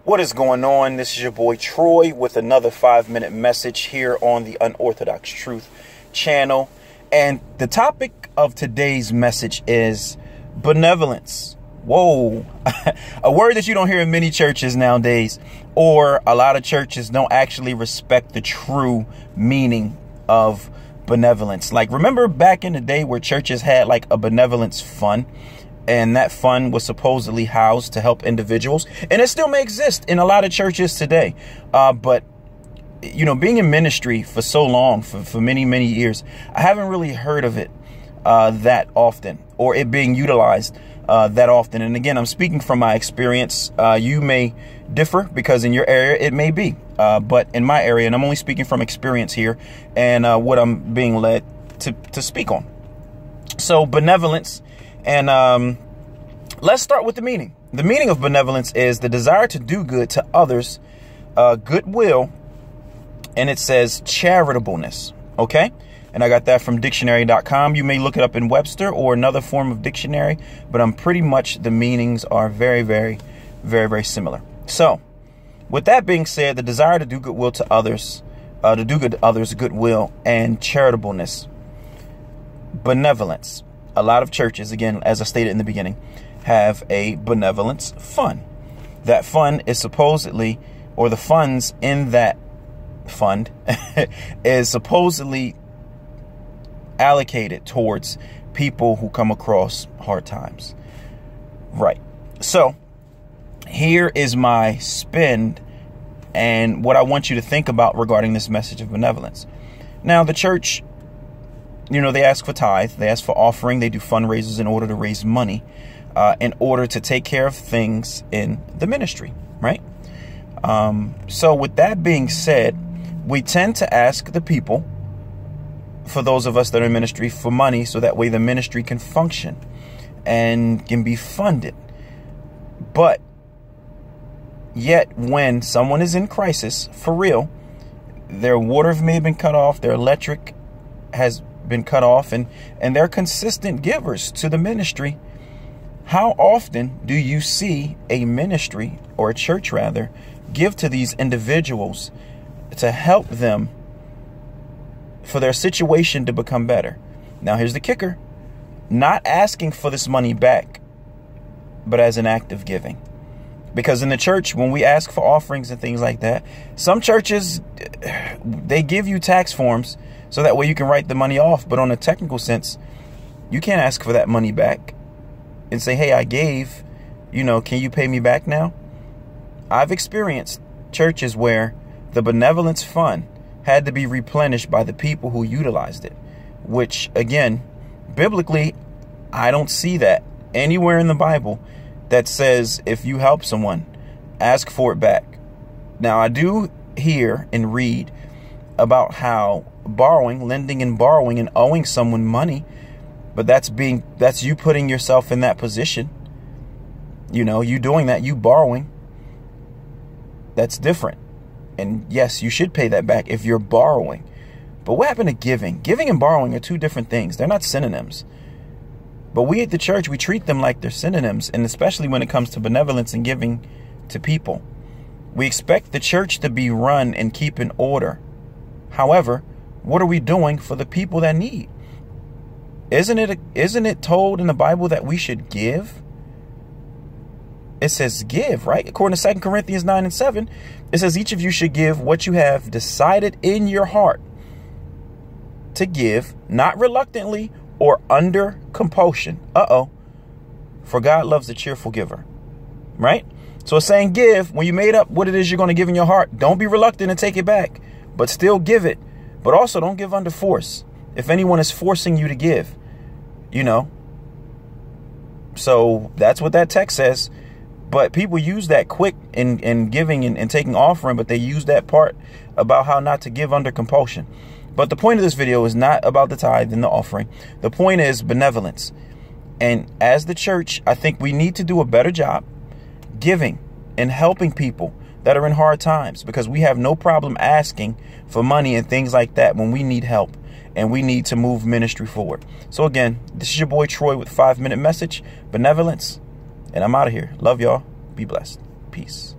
What is going on? This is your boy Troy with another 5-minute message here on the Unorthodox Truth channel. And the topic of today's message is benevolence. Whoa, a word that you don't hear in many churches nowadays, or a lot of churches don't actually respect the true meaning of benevolence. Like, remember back in the day where churches had like a benevolence fund? And that fund was supposedly housed to help individuals. And it still may exist in a lot of churches today. But, you know, being in ministry for so long, for many, many years, I haven't really heard of it that often, or it being utilized that often. And again, I'm speaking from my experience. You may differ because in your area it may be. But in my area, and I'm only speaking from experience here and what I'm being led to speak on. So benevolence. And let's start with the meaning. The meaning of benevolence is the desire to do good to others, goodwill, and it says charitableness. OK, and I got that from dictionary.com. You may look it up in Webster or another form of dictionary, but I'm pretty much the meanings are very, very, very, very similar. So with that being said, the desire to do goodwill to others, goodwill and charitableness, benevolence. A lot of churches, again, as I stated in the beginning, have a benevolence fund. That fund is supposedly, or the funds in that fund is supposedly allocated towards people who come across hard times. Right. So here is my spin and what I want you to think about regarding this message of benevolence. Now, the church, you know, they ask for tithe, they ask for offering, they do fundraisers in order to raise money, in order to take care of things in the ministry, right? So with that being said, we tend to ask the people, for those of us that are in ministry, for money so that way the ministry can function and can be funded. But yet when someone is in crisis, for real, their water may have been cut off, their electric has been cut off, and they're consistent givers to the ministry. How often do you see a ministry, or a church rather, give to these individuals to help them for their situation to become better? Now, here's the kicker. Not asking for this money back, but as an act of giving. Because in the church, when we ask for offerings and things like that, some churches, they give you tax forms so that way you can write the money off. But on a technical sense, you can't ask for that money back and say, hey, I gave, you know, can you pay me back now? I've experienced churches where the benevolence fund had to be replenished by the people who utilized it, which, again, biblically, I don't see that anywhere in the Bible that says if you help someone, ask for it back. Now, I do hear and read about how borrowing, lending and borrowing and owing someone money, but that's you putting yourself in that position. You know, you doing that, you borrowing, that's different. And yes, you should pay that back if you're borrowing. But what happened to giving? Giving and borrowing are two different things. They're not synonyms. But we at the church, we treat them like they're synonyms. And especially when it comes to benevolence and giving to people, we expect the church to be run and keep in order. However, what are we doing for the people that need? Isn't it told in the Bible that we should give? It says give, right? According to 2 Corinthians 9:7, it says each of you should give what you have decided in your heart to give, not reluctantly or under compulsion. For God loves a cheerful giver, right? So it's saying give when you made up what it is you're going to give in your heart. Don't be reluctant and take it back, but still give it. But also don't give under force. If anyone is forcing you to give, you know. So that's what that text says. But people use that quick in giving and taking offering, but they use that part about how not to give under compulsion. But the point of this video is not about the tithe and the offering. The point is benevolence. And as the church, I think we need to do a better job giving and helping people that are in hard times, because we have no problem asking for money and things like that when we need help and we need to move ministry forward. So again, this is your boy Troy with 5-minute message, benevolence, and I'm out of here. Love y'all. Be blessed. Peace.